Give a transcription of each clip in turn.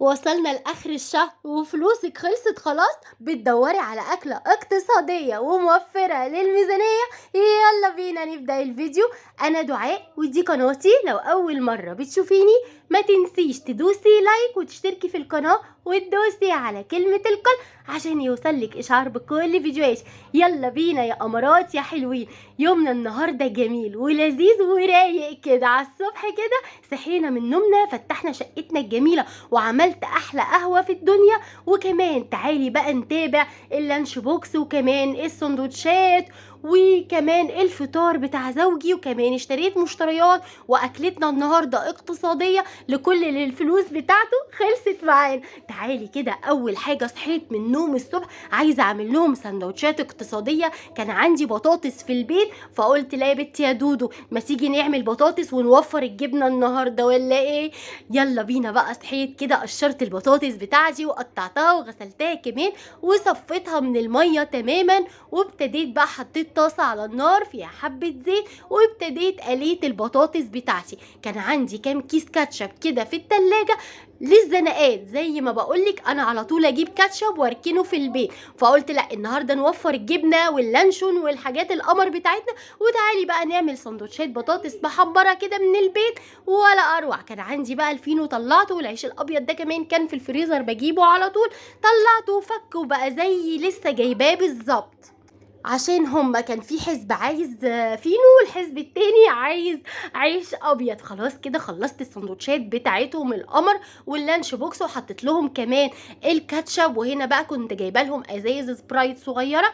وصلنا لآخر الشهر وفلوسك خلصت خلاص، بتدوري على أكلة اقتصادية وموفرة للميزانية. يلا بينا نبدأ الفيديو. أنا دعاء ودي قناتي. لو أول مرة بتشوفيني ما تنسيش تدوسي لايك وتشتركي في القناة وتدوسي على كلمة الكل عشان يوصلك إشعار بكل فيديوهات. يلا بينا يا أمارات يا حلوين. يومنا النهاردة جميل ولذيذ ورايق كده على الصبح كده. صحينا من نومنا فتحنا شقتنا الجميلة وعملت احلى قهوة في الدنيا. وكمان تعالي بقى نتابع اللانش بوكس وكمان السندوتشات وكمان الفطار بتاع زوجي، وكمان اشتريت مشتريات واكلتنا النهارده اقتصاديه لكل اللي الفلوس بتاعته خلصت معانا. تعالي كده. اول حاجه صحيت من نوم الصبح عايزه اعمل لهم سندوتشات اقتصاديه. كان عندي بطاطس في البيت فقلت لا يا بنتي يا دودو ما تيجي نعمل بطاطس ونوفر الجبنه النهارده ولا ايه. يلا بينا بقى. صحيت كده قشرت البطاطس بتاعتي وقطعتها وغسلتها كمان وصفيتها من الميه تماما، وابتديت بقى حطيت طاسه على النار فيها حبه زيت وابتديت قليت البطاطس بتاعتي. كان عندي كام كيس كاتشب كده في التلاجة للزنقات، زي ما بقولك انا على طول اجيب كاتشب واركنه في البيت، فقلت لا النهارده نوفر الجبنه واللانشون والحاجات القمر بتاعتنا وتعالي بقى نعمل سندوتشات بطاطس محمره كده من البيت ولا اروع. كان عندي بقى الفينو طلعته، والعيش الابيض ده كمان كان في الفريزر بجيبه على طول، طلعته وفك وبقى زي لسه جايباه بالظبط. عشان هما كان في حزب عايز فينو والحزب التاني عايز عيش ابيض. خلاص كده خلصت السندوتشات بتاعتهم القمر واللانش بوكس وحطيت لهم كمان الكاتشب. وهنا بقى كنت جايبه لهم ازايز سبرايت صغيره.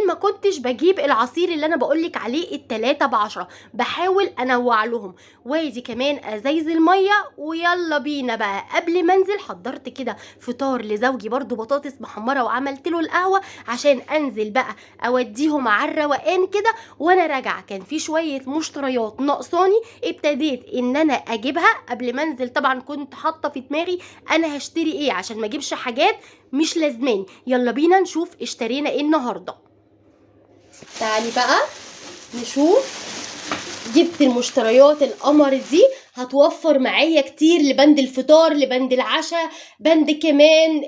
ما كنتش بجيب العصير اللي انا بقولك عليه ال3 ب10، بحاول انوع لهم. وادي كمان ازايز الميه. ويلا بينا بقى. قبل ما انزل حضرت كده فطار لزوجي برضو بطاطس محمره وعملت له القهوه عشان انزل بقى اوديهم على الروقان كده. وانا راجعه كان في شويه مشتريات ناقصاني ابتديت ان انا اجيبها قبل ما انزل. طبعا كنت حاطه في دماغي انا هشتري ايه عشان ما اجيبش حاجات مش لازماني. يلا بينا نشوف اشترينا ايه النهارده. تعالي بقى نشوف. جبت المشتريات القمر دي هتوفر معايا كتير لبند الفطار لبند العشاء بند كمان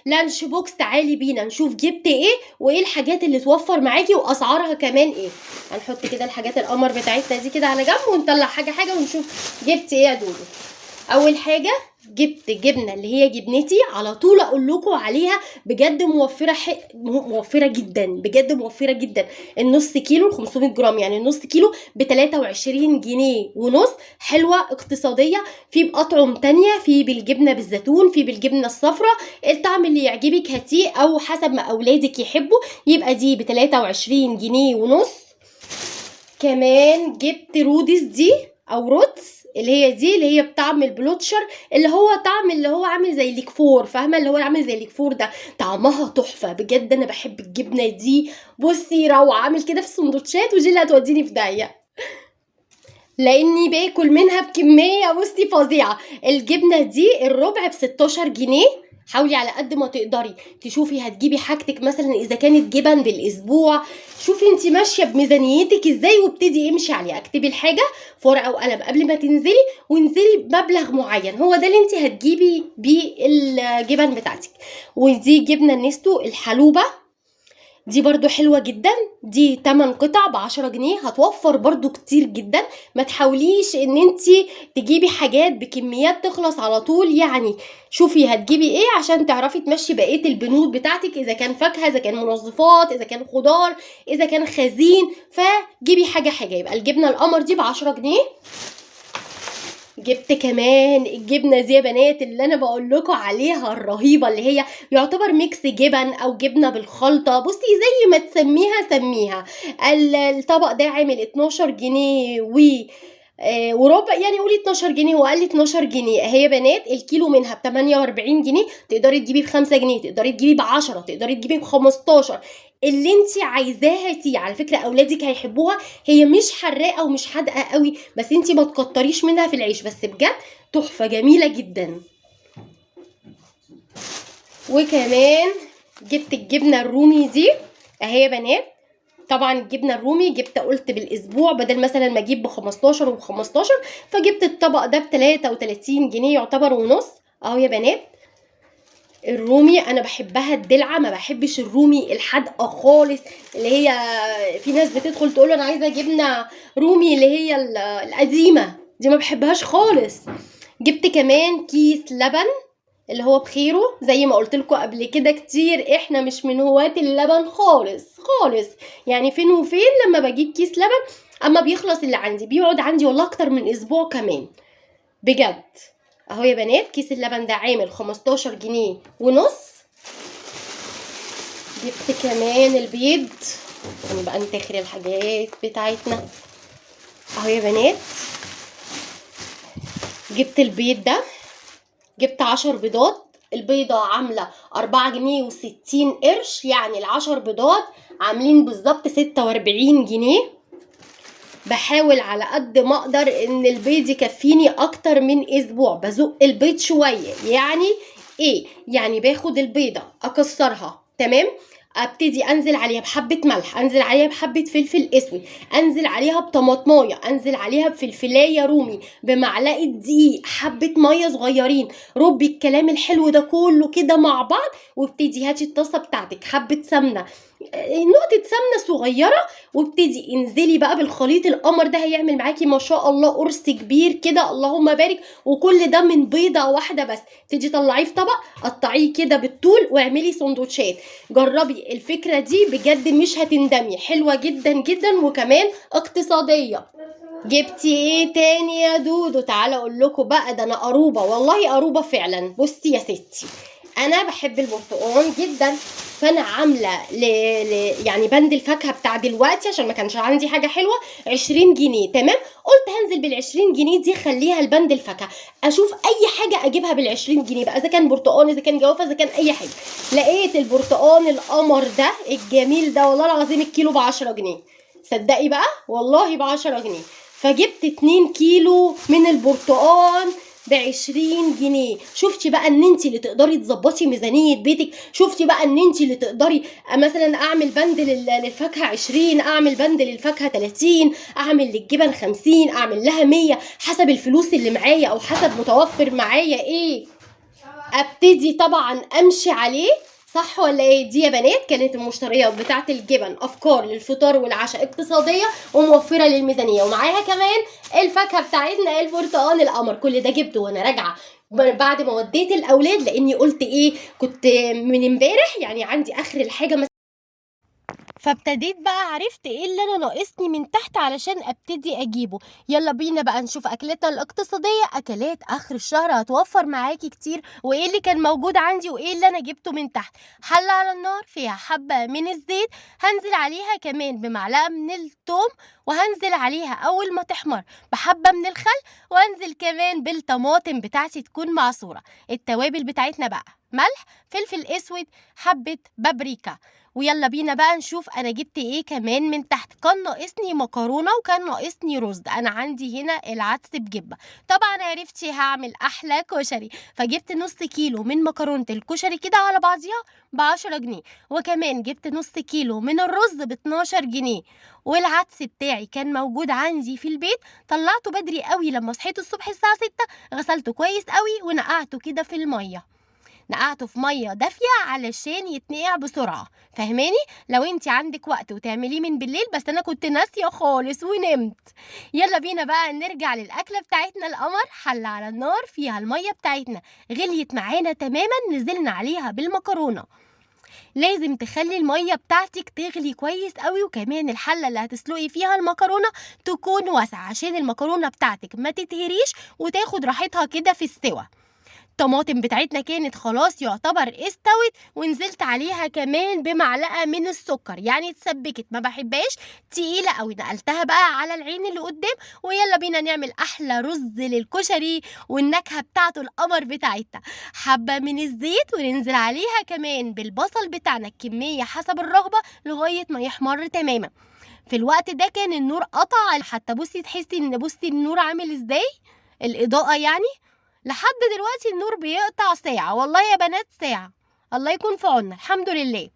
اللانش بوكس. تعالي بينا نشوف جبت ايه وايه الحاجات اللي توفر معاكي واسعارها كمان ايه. هنحط كده الحاجات القمر بتاعتنا دي كده على جنب ونطلع حاجه حاجه ونشوف جبت ايه يا دودو. اول حاجه جبت جبنه اللي هي جبنتي على طول اقول لكم عليها بجد موفره موفره جدا بجد موفره جدا. النص كيلو 500 جرام يعني النص كيلو ب23 جنيه ونص. حلوه اقتصاديه. في باطعم تانية، في بالجبنه بالزيتون، في بالجبنه الصفراء. الطعم اللي يعجبك هاتيه او حسب ما اولادك يحبوا. يبقى دي ب23 جنيه ونص. كمان جبت رودس دي او روتس اللي هي بطعم البلوتشر اللي هو طعم اللي هو عامل زي الكفور، فاهمه اللي هو عامل زي الكفور ده. طعمها تحفه بجد. انا بحب الجبنه دي. بصي روعه. عامل كده في السندوتشات ودي اللي هتوديني في داهيه لاني باكل منها بكميه بصي فظيعه. الجبنه دي الربع ب16 جنيه. حاولي على قد ما تقدري تشوفي هتجيبي حاجتك مثلا اذا كانت جبن بالاسبوع. شوفي انت ماشيه بميزانيتك ازاي وابتدي امشي عليها. اكتبي الحاجه في ورقه وقلم قبل ما تنزلي وانزلي بمبلغ معين هو ده اللي انت هتجيبي بيه الجبن بتاعتك. ودي جبنه النستو الحلوبه دي برضو حلوة جدا. دي 8 قطع ب10 جنيه. هتوفر برضو كتير جدا. ما تحاوليش ان انتي تجيبي حاجات بكميات تخلص على طول. يعني شوفي هتجيبي ايه عشان تعرفي تمشي بقية البنود بتاعتك، اذا كان فاكهة اذا كان منظفات اذا كان خضار اذا كان خزين. فجيبي حاجة حاجة. يبقى الجبنة القمر دي ب10 جنيه. جبت كمان الجبنه دي يا بنات اللي انا بقول لكم عليها الرهيبه اللي هي يعتبر ميكس جبن او جبنه بالخلطه. بصي زي ما تسميها سميها. الطبق ده عامل 12 جنيه وربع، يعني قولي 12 جنيه وقال لي 12 جنيه اهي يا بنات. الكيلو منها ب48 جنيه. تقدري تجيبي ب5 جنيه تقدري تجيبي ب10 تقدري تجيبي ب15 اللي انت عايزاها. هاتيه. على فكره اولادك هيحبوها. هي مش حراقه ومش حادقه قوي بس انت ما تكتريش منها في العيش بس بجد تحفه جميله جدا. وكمان جبت الجبنه الرومي دي اهي يا بنات. طبعا الجبنه الرومي جبت قلت بالاسبوع بدل مثلا ما اجيب ب15 وب15 فجبت الطبق ده ب33 جنيه يعتبر ونص اهو يا بنات. الرومي انا بحبها الدلعه، ما بحبش الرومي الحادقه خالص، اللي هي في ناس بتدخل تقول انا عايزه جبنه رومي اللي هي القديمه دي، ما بحبهاش خالص. جبت كمان كيس لبن اللي هو بخيره، زي ما قلت لكم قبل كده كتير، احنا مش من هواة اللبن خالص خالص، يعني فين وفين لما بجيب كيس لبن، اما بيخلص اللي عندي بيقعد عندي والله اكتر من اسبوع كمان بجد. اهو يا بنات كيس اللبن ده عامل 15 جنيه ونص. جبت كمان البيض، يعني بقى نتاخر الحاجات بتاعتنا. اهو يا بنات جبت البيض ده، جبت 10 بيضات، البيضة عاملة 4 جنيه و60 قرش، يعني ال10 بيضات عاملين بالظبط 46 جنيه. بحاول على قد ما اقدر ان البيض يكفيني اكتر من اسبوع، بزق البيض شوية، يعني ايه؟ يعني باخد البيضة اكسرها تمام، ابتدي انزل عليها بحبه ملح، انزل عليها بحبه فلفل اسود، انزل عليها بطماطمايه، انزل عليها بفلفلايه رومي، بمعلقه دقيق، حبه ميه صغيرين، ربي الكلام الحلو ده كله كده مع بعض، وابتدي هاتي الطاسه بتاعتك حبه سمنه، نقطه سمنه صغيره، وابتدي انزلي بقى بالخليط القمر ده، هيعمل معاكي ما شاء الله قرص كبير كده اللهم بارك، وكل ده من بيضه واحده بس. تيجي طلعيه في طبق، قطعيه كده بالطول واعملي سندوتشات. جربي الفكرة دي بجد مش هتندمي، حلوة جدا جدا وكمان اقتصادية. جبتي ايه تاني يا دودو؟ تعالى اقول لكم بقى، ده انا قروبة والله، قروبة فعلا. بصي يا ستي، انا بحب البرتقال جدا، فانا عامله يعني بند الفاكهه بتاع دلوقتي عشان ما كانش عندي حاجه حلوه 20 جنيه تمام، قلت هنزل بال20 جنيه دي خليها لبند الفاكهه، اشوف اي حاجه اجيبها بال20 جنيه بقى، اذا كان برتقال اذا كان جوافه اذا كان اي حاجه. لقيت البرتقال القمر ده الجميل ده والله العظيم الكيلو ب10 جنيه، صدقي بقى والله ب10 جنيه. فجبت 2 كيلو من البرتقال ب20 جنيه. شفتي بقى ان انت اللي تقدري تظبطي ميزانيه بيتك؟ شفتي بقى ان انت اللي تقدري مثلا اعمل بند للفاكهه 20، اعمل بند للفاكهه 30، اعمل للجبن 50، اعمل لها 100 حسب الفلوس اللي معايا او حسب متوفر معايا ايه، ابتدي طبعا امشي عليه، صح ولا ايه؟ دي يا بنات كانت المشتريات بتاعت الجبن، افكار للفطار والعشاء اقتصاديه وموفره للميزانيه، ومعاها كمان الفاكهه بتاعتنا البرتقال القمر. كل ده جبته وانا راجعه بعد ما وديت الاولاد، لاني قلت ايه، كنت من امبارح يعني عندي اخر الحاجه، فابتديت بقى عرفت ايه اللي انا ناقصني من تحت علشان ابتدي اجيبه. يلا بينا بقى نشوف اكلتنا الاقتصاديه، اكلات اخر الشهر هتوفر معاكي كتير، وايه اللي كان موجود عندي وايه اللي انا جبته من تحت. حله على النار فيها حبه من الزيت، هنزل عليها كمان بمعلقه من الثوم، وهنزل عليها اول ما تحمر بحبه من الخل، وانزل كمان بالطماطم بتاعتي تكون معصوره. التوابل بتاعتنا بقى ملح، فلفل اسود، حبه بابريكا. ويلا بينا بقى نشوف انا جبت ايه كمان من تحت. كان ناقصني مكرونه وكان ناقصني رز، انا عندي هنا العدس بجبه. طبعا عرفتي هعمل احلى كشري، فجبت نص كيلو من مكرونه الكشري كده على بعضيها ب10 جنيه، وكمان جبت نص كيلو من الرز ب12 جنيه. والعدس بتاعي كان موجود عندي في البيت، طلعته بدري قوي لما صحيت الصبح الساعه 6، غسلته كويس قوي ونقعته كده في الميه، نقعته في ميه دافيه علشان يتنقع بسرعه، فهماني؟ لو انت عندك وقت وتعمليه من بالليل، بس انا كنت ناسيه خالص ونمت. يلا بينا بقى نرجع للاكله بتاعتنا القمر. حله على النار فيها الميه بتاعتنا غليت معانا تماما، نزلنا عليها بالمكرونه. لازم تخلي الميه بتاعتك تغلي كويس قوي، وكمان الحله اللي هتسلقي فيها المكرونه تكون واسعه عشان المكرونه بتاعتك ما تتهريش وتاخد راحتها كده في السوى. الطماطم بتاعتنا كانت خلاص يعتبر استوت، ونزلت عليها كمان بمعلقه من السكر، يعني اتسبكت، ما بحبهاش تقيله قوي، نقلتها بقى على العين اللي قدام. ويلا بينا نعمل احلى رز للكشري والنكهه بتاعته القمر بتاعتنا. حبه من الزيت وننزل عليها كمان بالبصل بتاعنا، الكميه حسب الرغبه لغايه ما يحمر تماما. في الوقت ده كان النور قطع، حتى بصي تحسي ان بصي النور عامل ازاي، الاضاءه يعني. لحد دلوقتي النور بيقطع ساعة والله يا بنات، ساعة، الله يكون في عوننا، الحمد لله.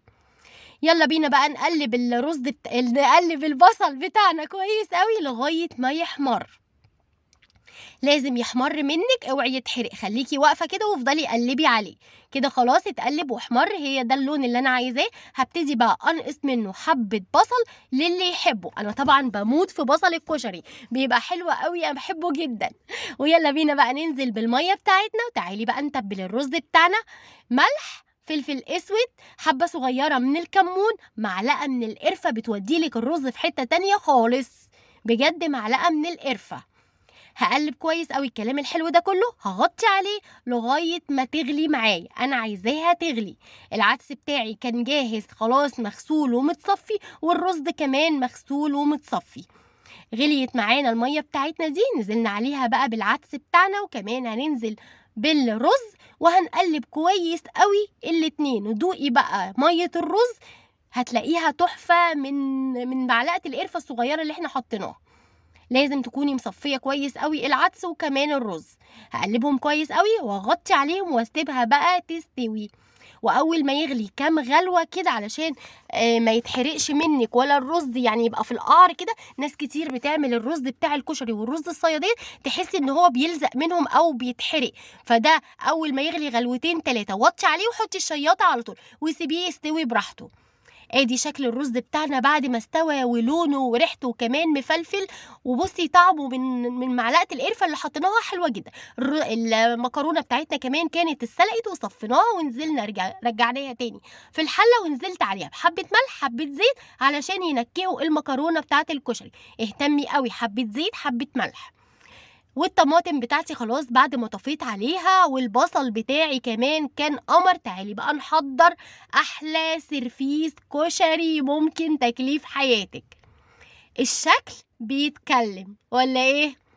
يلا بينا بقى نقلب نقلب البصل بتاعنا كويس قوي لغاية ما يحمر. لازم يحمر منِّك، اوعي يتحرق، خليكِ واقفة كده وافضلي قلّبي عليه، كده خلاص اتقلّب واحمر، هي ده اللون اللي أنا عايزاه. هابتدي بقى أنقص منه حبّة بصل للي يحبه، أنا طبعًا باموت في بصل الكشري، بيبقى حلو أوي، أنا باحبه جدًا. ويالّا بينا بقى ننزل بالمَيّة بتاعتنا، وتعالي بقى نتبّل الرز بتاعنا، ملح، فلفل أسود، حبّة صغيّرة من الكمون، معلقة من القرفة بتودّي لِك الرز في حتّة تانية خالص، بجد معلقة من القرفة. هاقلِّب كويس أوي الكلام الحلو ده كُلّه، هاغطّي عليه لغاية ما تغلي معايا، أنا عايزاها تغلي. العدس بتاعي كان جاهز خلاص مغسول ومتصفّي، والرز كمان مغسول ومتصفّي. غليت معانا المَيّة بتاعتنا دي، نزلنا عليها بقى بالعدس بتاعنا، وكمان هننزل بالرز، وهنقلِّب كويس أوي الاتنين، ودوقي بقى مَيّة الرز هتلاقيها تحفة من معلقة القرفة الصغيّرة اللي إحنا حطيناها. لازم تكوني مصفية كويس أوي العدس وكمان الرز، هاقلّبهم كويس أوي وأغطّي عليهم واسيبها بقى تستوي. وأول ما يغلي كام غلوة كده علشان ما يتحرقش منِّك ولا الرز يعني يبقى في القعر كده. ناس كتير بتعمل الرز بتاع الكشري والرز الصيادية تحسي إن هو بيلزق منهم أو بيتحرق، فده أول ما يغلي غلوتين 3 وطّي عليه وحطّي الشياطة على طول وسيبيه يستوي براحته. آدي شكل الرز بتاعنا بعد ما استوى ولونه وريحته كمان مفلفل، وبُصّي طعمه من معلقة القرفة اللي حطيناها حلوة جدًا. المكرونة بتاعتنا كمان كانت اتسلقت وصفيناها ونزلنا رجعناها تاني في الحلة ونزلت عليها بحبة ملح، حبة زيت علشان ينكهوا المكرونة بتاعة الكشري. اهتمي أوي، حبة زيت، حبة ملح. والطماطم بتاعتي خلاص بعد ما طفيت عليها، والبصل بتاعي كمان كان قمر. تعالي بقى نحضّر أحلى سرفيس كشري ممكن تاكليه في حياتِك. الشكل بيتكلم والّا إيه؟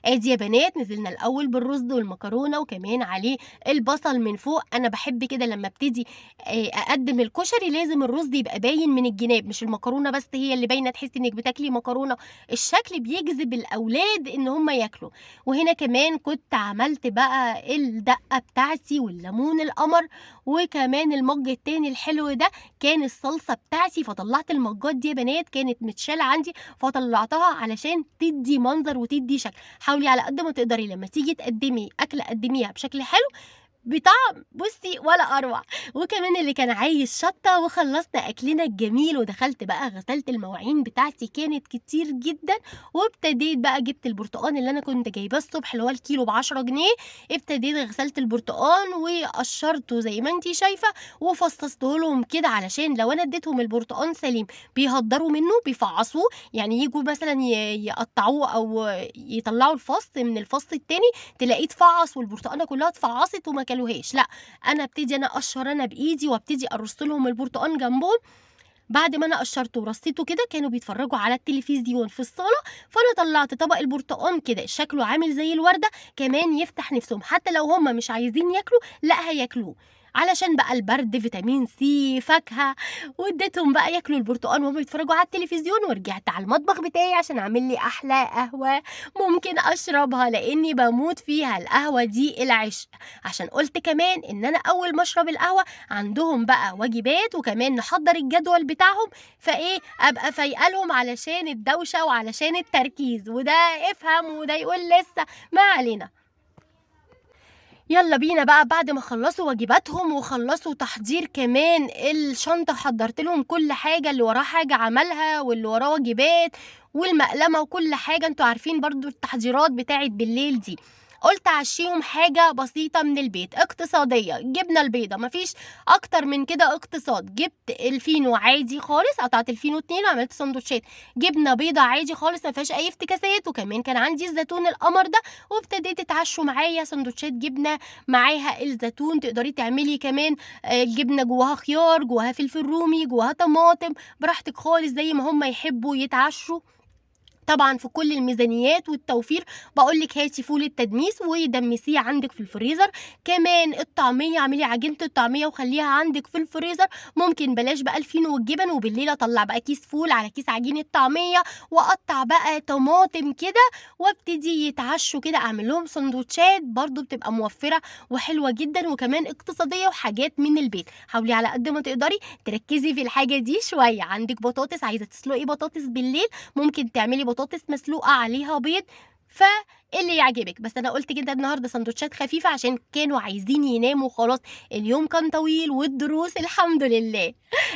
آدي يا بنات نزلنا الأول بالرز والمكرونة وكمان عليه البصل من فوق. أنا باحب كده لمّا ابتدي أقدّم الكشري لازم الرز يبقى باين من الجناب، مش المكرونة بس هي اللي باينة تحسّي إنِّك بتاكلي مكرونة. الشكل بيجذب الأولاد إن هم ياكلوا. وهنا كمان كنت عملت بقى الدقة بتاعتي والليمون القمر، وكمان المَج التاني الحلو ده كان الصلصة بتاعتي، فطلّعت المَجّات دي يا بنات كانت متشالة عندي فطلّعتها علشان تدّي منظر وتدّي شكل. حاولي على قد ما تقدري لمّا تيجي تقدّمي أكلة قدّميها بشكل حلو بطعم بُصّي ولا أروع. وكمان اللي كان عايز شطة، وخلّصنا أكلنا الجميل ودخلت بقى غسلت المواعين بتاعتي كانت كتير جدًا، وابتديت بقى جِبت البرتقان اللي أنا كنت جايباه الصبح اللي هو الكيلو ب10 جنيه. ابتديت غسلت البرتقان وقشّرته زي ما أنتِ شايفة، وفصّصته لهم كده علشان لو أنا اديتهم البرتقان سليم بيهدّروا منه، بيفعّصوه، يعني ييجوا مثلًا يقطّعوه أو يطلّعوا الفص من الفص التاني تلاقيه اتفعّص والبرتقانة كلّها اتفعّصت وما كلوهاش. لأ، أنا ابتدي أنا أقشّر أنا بإيدي وابتدي أرُص لهم البرتقان جنبهم. بعد ما أنا قشّرته ورصيته كده كانوا بيتفرّجوا على التلفزيون في الصالة، فأنا طلّعت طبق البرتقان كده شكله عامل زي الوردة، كمان يفتح نِفسهم، حتى لو هُم مش عايزين ياكلوا، لأ هياكلوه، علشان بقى البرد، فيتامين سي، فاكهة. واديتهم بقى ياكلوا البرتقان وهُم بيتفرّجوا على التلفزيون، ورجعت على المطبخ بتاعي عشان أعمل لي أحلى قهوة ممكن أشربها، لإني باموت فيها، القهوة دي العشق. عشان قُلت كمان إن أنا أول ما أشرب القهوة عندهم بقى واجبات وكمان نحضّر الجدول بتاعهم، فإيه، أبقى فايقة لهم علشان الدوشة وعلشان التركيز، وده افهم وده يقول لسه، ما علينا. يالّا بينا بقى بعد ما خلّصوا واجباتهم وخلّصوا تحضير كمان الشنطة، حضّرت لهم كل حاجة، اللي وراه حاجة عملها واللي وراه واجبات والمقلمة وكل حاجة، أنتم عارفين برضه التحضيرات بتاعة بالليل دي. قُلت أعشّيهم حاجة بسيطة من البيت، اقتصادية، الجبنة البيضا، ما فيش أكتر من كده اقتصاد. جِبت الفينو عادي خالص، قطعت الفينو 2 وعملت ساندوتشات جبنة بيضا عادي خالص ما فيهاش أي افتكاسات، وكمان كان عندي الزيتون القمر ده، وابتديت اتعشّوا معايا ساندوتشات جبنة معاها الزيتون. تقدري تعملي كمان الجبنة جواها خيار، جواها فلفل رومي، جواها طماطم، براحتك خالص زي ما هُم يحبّوا يتعشّوا. طبعًا في كل الميزانيات والتوفير باقول لِك هاتي فول التدميس ودمّسيه عندِك في الفريزر. كمان الطعمية اعملي عجينة الطعمية وخلّيها عندِك في الفريزر، ممكن بلاش بقى الفينو والجبن، وبالليل أطلّع بقى كيس فول على كيس عجينة طعمية، وأقطّع بقى طماطم كده، وابتدي يتعشّوا كده، أعمل لهم ساندوتشات برضه بتبقى موفّرة وحلوة جدًا وكمان اقتصادية وحاجات من البيت. حاولي على قد ما تقدري تركّزي في الحاجة دي شوية. عندِك بطاطس، عايزة تسلقي بطاطس بالليل، ممكن تعملي بطاطس مسلوقة عليها بيض، فاللي يعجبك. بس انا قلت كده النهارده سندوتشات خفيفه عشان كانوا عايزين يناموا خلاص، اليوم كان طويل والدروس الحمد لله.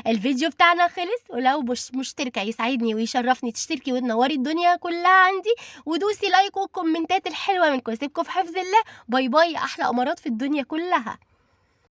الفيديو بتاعنا خلص، ولو مش مشتركه يسعدني ويشرفني تشتركي وتنوري الدنيا كلها عندي، ودوسي لايك والكومنتات الحلوه منكم. اسيبكم في حفظ الله. باي باي يا احلى امارات في الدنيا كلها.